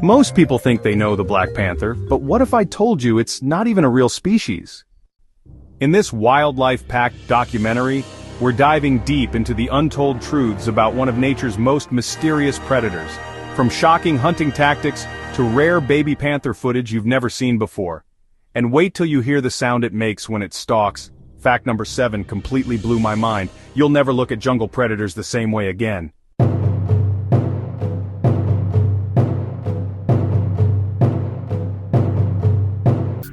Most people think they know the Black Panther, but what if I told you it's not even a real species? In this wildlife-packed documentary, we're diving deep into the untold truths about one of nature's most mysterious predators, from shocking hunting tactics to rare baby panther footage you've never seen before. And wait till you hear the sound it makes when it stalks. Fact number 7 completely blew my mind. You'll never look at jungle predators the same way again.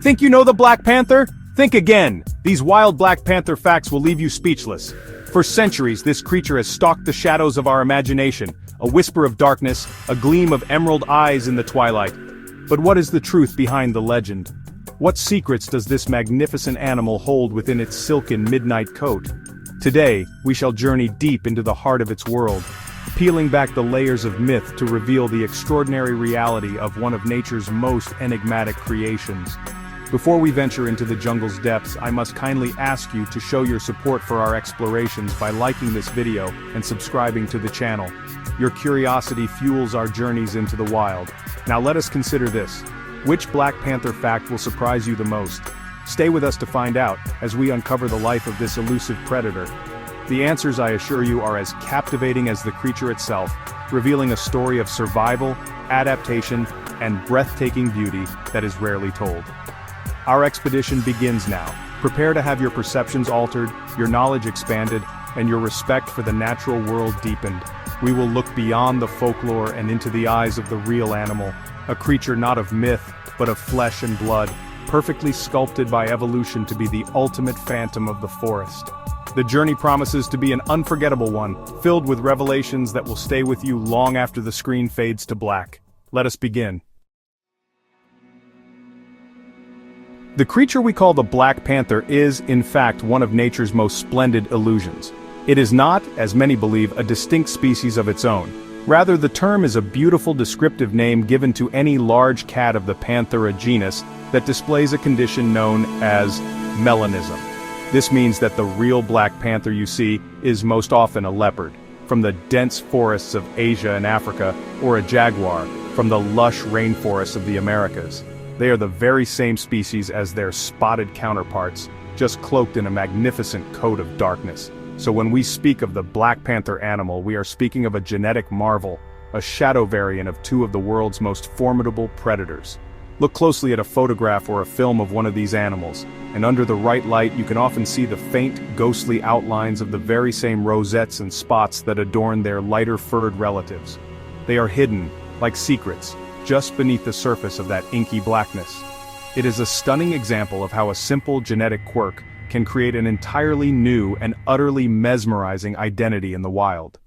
Think you know the Black Panther? Think again. These wild Black Panther facts will leave you speechless. For centuries, this creature has stalked the shadows of our imagination, a whisper of darkness, a gleam of emerald eyes in the twilight. But what is the truth behind the legend? What secrets does this magnificent animal hold within its silken midnight coat? Today, we shall journey deep into the heart of its world, peeling back the layers of myth to reveal the extraordinary reality of one of nature's most enigmatic creations. Before we venture into the jungle's depths, I must kindly ask you to show your support for our explorations by liking this video and subscribing to the channel. Your curiosity fuels our journeys into the wild. Now let us consider this. Which Black Panther fact will surprise you the most? Stay with us to find out, as we uncover the life of this elusive predator. The answers, I assure you, are as captivating as the creature itself, revealing a story of survival, adaptation, and breathtaking beauty that is rarely told. Our expedition begins now. Prepare to have your perceptions altered, your knowledge expanded, and your respect for the natural world deepened. We will look beyond the folklore and into the eyes of the real animal, a creature not of myth, but of flesh and blood, perfectly sculpted by evolution to be the ultimate phantom of the forest. The journey promises to be an unforgettable one, filled with revelations that will stay with you long after the screen fades to black. Let us begin. The creature we call the Black Panther is, in fact, one of nature's most splendid illusions. It is not, as many believe, a distinct species of its own. Rather, the term is a beautiful descriptive name given to any large cat of the Panthera genus that displays a condition known as melanism. This means that the real Black Panther you see is most often a leopard, from the dense forests of Asia and Africa, or a jaguar, from the lush rainforests of the Americas. They are the very same species as their spotted counterparts, just cloaked in a magnificent coat of darkness. So when we speak of the Black Panther animal, we are speaking of a genetic marvel, a shadow variant of two of the world's most formidable predators. Look closely at a photograph or a film of one of these animals, and under the right light you can often see the faint, ghostly outlines of the very same rosettes and spots that adorn their lighter-furred relatives. They are hidden, like secrets, just beneath the surface of that inky blackness. It is a stunning example of how a simple genetic quirk can create an entirely new and utterly mesmerizing identity in the wild.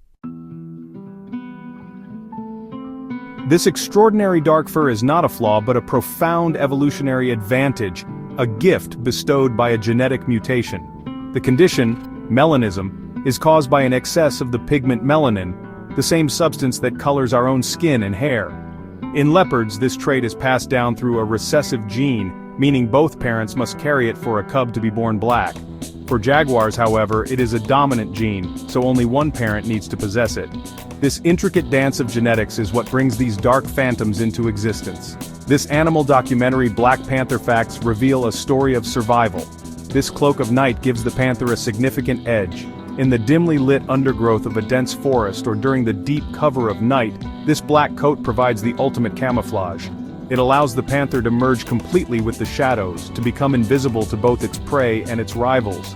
This extraordinary dark fur is not a flaw but a profound evolutionary advantage, a gift bestowed by a genetic mutation. The condition, melanism, is caused by an excess of the pigment melanin, the same substance that colors our own skin and hair. In leopards, this trait is passed down through a recessive gene, meaning both parents must carry it for a cub to be born black. For jaguars, however, it is a dominant gene, so only one parent needs to possess it. This intricate dance of genetics is what brings these dark phantoms into existence. This animal documentary Black Panther Facts reveal a story of survival. This cloak of night gives the panther a significant edge. In the dimly lit undergrowth of a dense forest or during the deep cover of night, this black coat provides the ultimate camouflage. It allows the panther to merge completely with the shadows, to become invisible to both its prey and its rivals.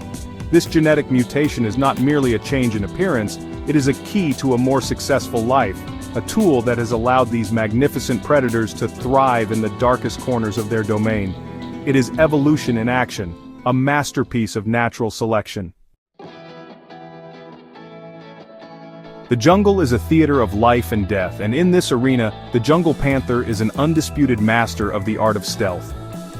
This genetic mutation is not merely a change in appearance, it is a key to a more successful life, a tool that has allowed these magnificent predators to thrive in the darkest corners of their domain. It is evolution in action, a masterpiece of natural selection. The jungle is a theater of life and death, and in this arena, the jungle panther is an undisputed master of the art of stealth.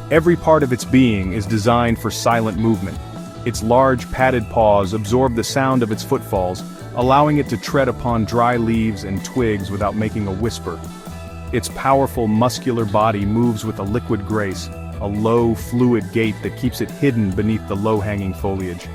Every part of its being is designed for silent movement. Its large, padded paws absorb the sound of its footfalls, allowing it to tread upon dry leaves and twigs without making a whisper. Its powerful, muscular body moves with a liquid grace, a low, fluid gait that keeps it hidden beneath the low-hanging foliage.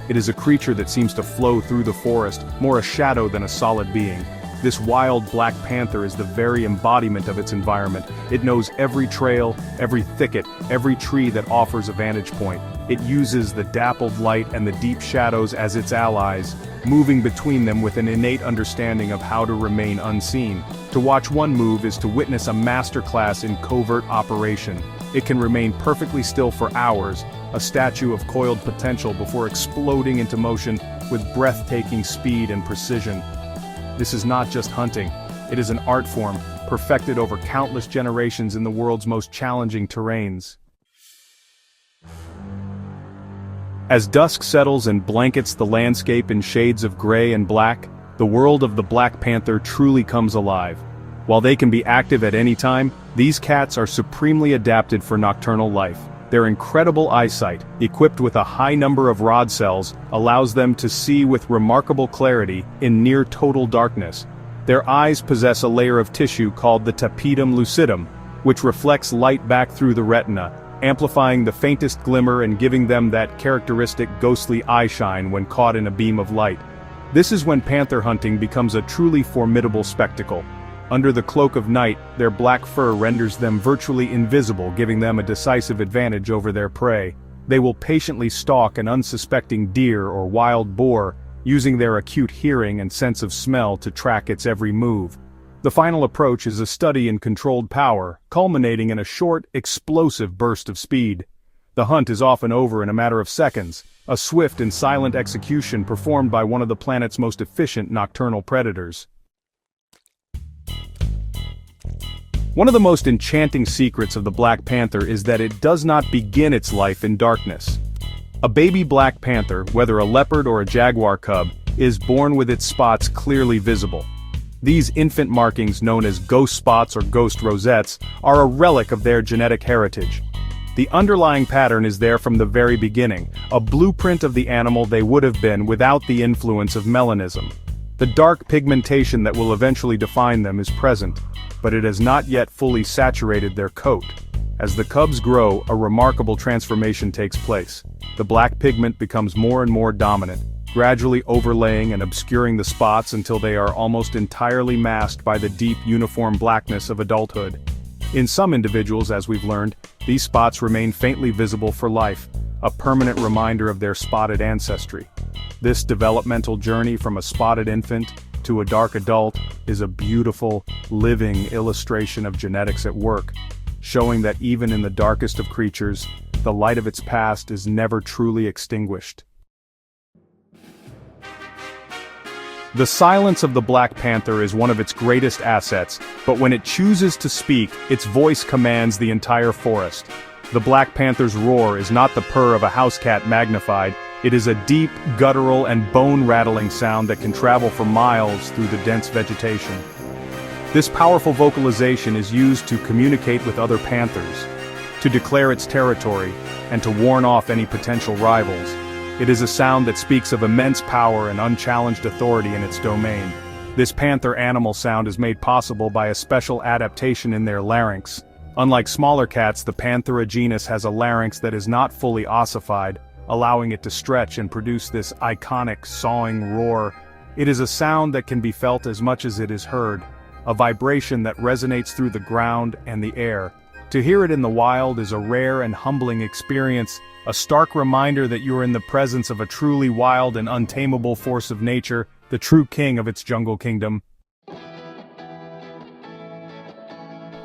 It is a creature that seems to flow through the forest, more a shadow than a solid being. This wild black panther is the very embodiment of its environment. It knows every trail, every thicket, every tree that offers a vantage point. It uses the dappled light and the deep shadows as its allies, moving between them with an innate understanding of how to remain unseen. To watch one move is to witness a masterclass in covert operation. It can remain perfectly still for hours, a statue of coiled potential before exploding into motion with breathtaking speed and precision. This is not just hunting, it is an art form, perfected over countless generations in the world's most challenging terrains. As dusk settles and blankets the landscape in shades of gray and black, the world of the black panther truly comes alive. While they can be active at any time, these cats are supremely adapted for nocturnal life. Their incredible eyesight, equipped with a high number of rod cells, allows them to see with remarkable clarity in near total darkness. Their eyes possess a layer of tissue called the tapetum lucidum, which reflects light back through the retina, amplifying the faintest glimmer and giving them that characteristic ghostly eye shine when caught in a beam of light. This is when panther hunting becomes a truly formidable spectacle. Under the cloak of night, their black fur renders them virtually invisible, giving them a decisive advantage over their prey. They will patiently stalk an unsuspecting deer or wild boar, using their acute hearing and sense of smell to track its every move. The final approach is a study in controlled power, culminating in a short, explosive burst of speed. The hunt is often over in a matter of seconds, a swift and silent execution performed by one of the planet's most efficient nocturnal predators. One of the most enchanting secrets of the black panther is that it does not begin its life in darkness. A baby black panther, whether a leopard or a jaguar cub, is born with its spots clearly visible. These infant markings, known as ghost spots or ghost rosettes, are a relic of their genetic heritage. The underlying pattern is there from the very beginning, a blueprint of the animal they would have been without the influence of melanism. The dark pigmentation that will eventually define them is present, but it has not yet fully saturated their coat. As the cubs grow, a remarkable transformation takes place. The black pigment becomes more and more dominant, gradually overlaying and obscuring the spots until they are almost entirely masked by the deep uniform blackness of adulthood. In some individuals, as we've learned, these spots remain faintly visible for life, a permanent reminder of their spotted ancestry. This developmental journey from a spotted infant to a dark adult is a beautiful, living illustration of genetics at work, showing that even in the darkest of creatures, the light of its past is never truly extinguished. The silence of the black panther is one of its greatest assets, but when it chooses to speak, its voice commands the entire forest. The black panther's roar is not the purr of a house cat magnified, it is a deep, guttural and bone-rattling sound that can travel for miles through the dense vegetation. This powerful vocalization is used to communicate with other panthers, to declare its territory, and to warn off any potential rivals. It is a sound that speaks of immense power and unchallenged authority in its domain. This panther animal sound is made possible by a special adaptation in their larynx. Unlike smaller cats, the Panthera genus has a larynx that is not fully ossified, allowing it to stretch and produce this iconic sawing roar. It is a sound that can be felt as much as it is heard, a vibration that resonates through the ground and the air. To hear it in the wild is a rare and humbling experience, a stark reminder that you are in the presence of a truly wild and untamable force of nature, the true king of its jungle kingdom.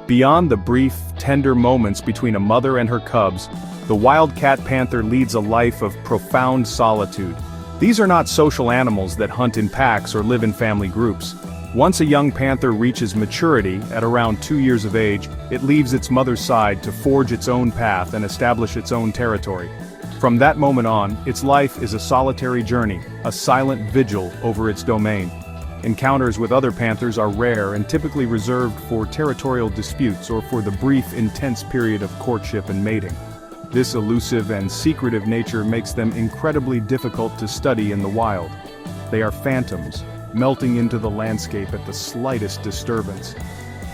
Beyond the brief, tender moments between a mother and her cubs, the wildcat panther leads a life of profound solitude. These are not social animals that hunt in packs or live in family groups. Once a young panther reaches maturity, at around 2 years of age, it leaves its mother's side to forge its own path and establish its own territory. From that moment on, its life is a solitary journey, a silent vigil over its domain. Encounters with other panthers are rare and typically reserved for territorial disputes or for the brief, intense period of courtship and mating. This elusive and secretive nature makes them incredibly difficult to study in the wild. They are phantoms, melting into the landscape at the slightest disturbance.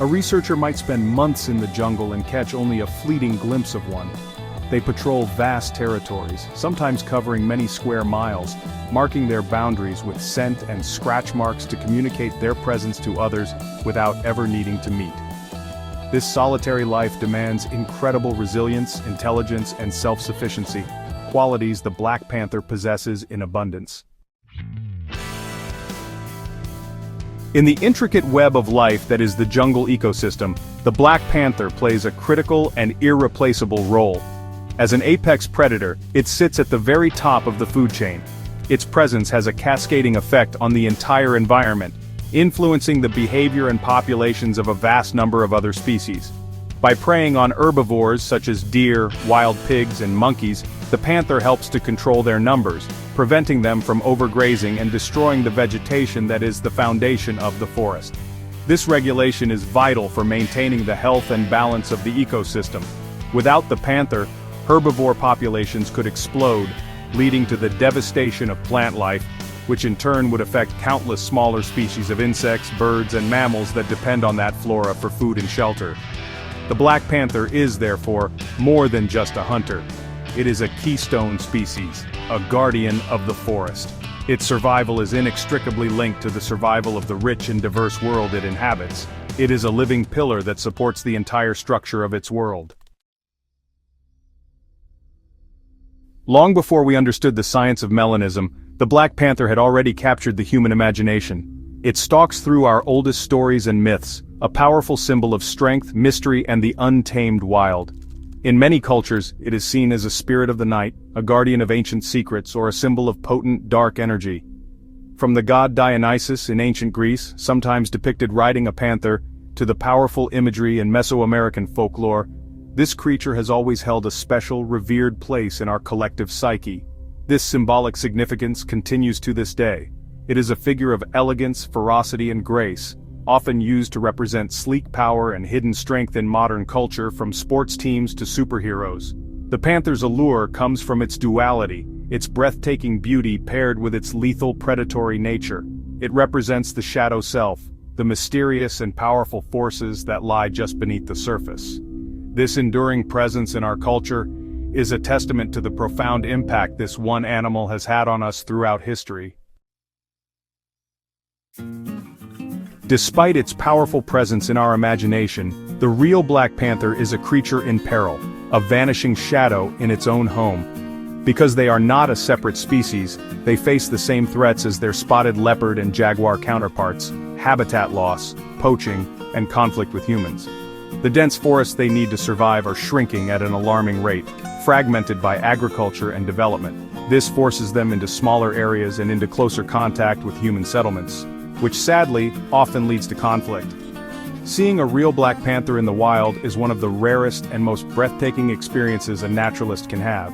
A researcher might spend months in the jungle and catch only a fleeting glimpse of one. They patrol vast territories, sometimes covering many square miles, marking their boundaries with scent and scratch marks to communicate their presence to others without ever needing to meet. This solitary life demands incredible resilience, intelligence, and self-sufficiency, qualities the black panther possesses in abundance. In the intricate web of life that is the jungle ecosystem, the black panther plays a critical and irreplaceable role. As an apex predator, it sits at the very top of the food chain. Its presence has a cascading effect on the entire environment, influencing the behavior and populations of a vast number of other species. By preying on herbivores such as deer, wild pigs, and monkeys, the panther helps to control their numbers, preventing them from overgrazing and destroying the vegetation that is the foundation of the forest. This regulation is vital for maintaining the health and balance of the ecosystem. Without the panther, herbivore populations could explode, leading to the devastation of plant life, which in turn would affect countless smaller species of insects, birds, and mammals that depend on that flora for food and shelter. The black panther is, therefore, more than just a hunter. It is a keystone species, a guardian of the forest. Its survival is inextricably linked to the survival of the rich and diverse world it inhabits. It is a living pillar that supports the entire structure of its world. Long before we understood the science of melanism, the black panther had already captured the human imagination. It stalks through our oldest stories and myths, a powerful symbol of strength, mystery, and the untamed wild. In many cultures, it is seen as a spirit of the night, a guardian of ancient secrets, or a symbol of potent, dark energy. From the god Dionysus in ancient Greece, sometimes depicted riding a panther, to the powerful imagery in Mesoamerican folklore, this creature has always held a special, revered place in our collective psyche. This symbolic significance continues to this day. It is a figure of elegance, ferocity, and grace, often used to represent sleek power and hidden strength in modern culture, from sports teams to superheroes. The panther's allure comes from its duality, its breathtaking beauty paired with its lethal predatory nature. It represents the shadow self, the mysterious and powerful forces that lie just beneath the surface. This enduring presence in our culture is a testament to the profound impact this one animal has had on us throughout history. Despite its powerful presence in our imagination, the real black panther is a creature in peril, a vanishing shadow in its own home. Because they are not a separate species, they face the same threats as their spotted leopard and jaguar counterparts: habitat loss, poaching, and conflict with humans. The dense forests they need to survive are shrinking at an alarming rate, fragmented by agriculture and development. This forces them into smaller areas and into closer contact with human settlements, which sadly often leads to conflict. Seeing a real black panther in the wild is one of the rarest and most breathtaking experiences a naturalist can have.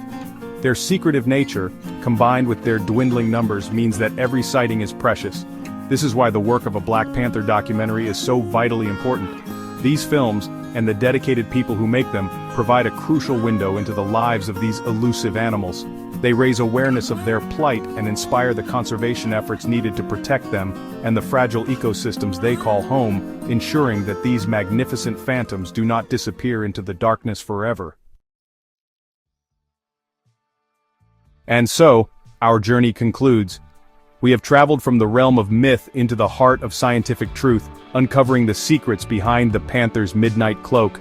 Their secretive nature, combined with their dwindling numbers, means that every sighting is precious. This is why the work of a Black Panther documentary is so vitally important. These films, and the dedicated people who make them, provide a crucial window into the lives of these elusive animals. They raise awareness of their plight and inspire the conservation efforts needed to protect them and the fragile ecosystems they call home, ensuring that these magnificent phantoms do not disappear into the darkness forever. And so, our journey concludes. We have traveled from the realm of myth into the heart of scientific truth, uncovering the secrets behind the panther's midnight cloak.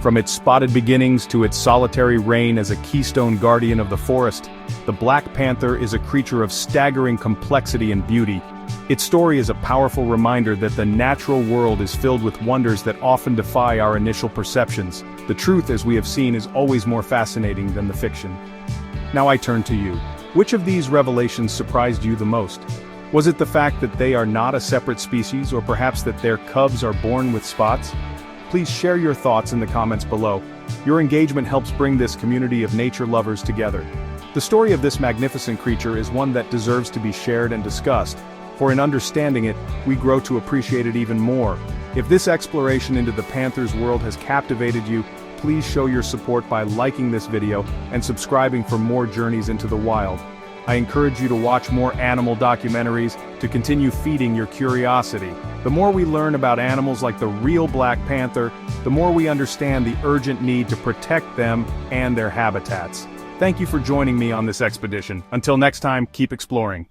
From its spotted beginnings to its solitary reign as a keystone guardian of the forest, the black panther is a creature of staggering complexity and beauty. Its story is a powerful reminder that the natural world is filled with wonders that often defy our initial perceptions. The truth, as we have seen, is always more fascinating than the fiction. Now I turn to you. Which of these revelations surprised you the most? Was it the fact that they are not a separate species, or perhaps that their cubs are born with spots? Please share your thoughts in the comments below. Your engagement helps bring this community of nature lovers together. The story of this magnificent creature is one that deserves to be shared and discussed, for in understanding it, we grow to appreciate it even more. If this exploration into the panther's world has captivated you, please show your support by liking this video and subscribing for more journeys into the wild. I encourage you to watch more animal documentaries to continue feeding your curiosity. The more we learn about animals like the real Black Panther, the more we understand the urgent need to protect them and their habitats. Thank you for joining me on this expedition. Until next time, keep exploring.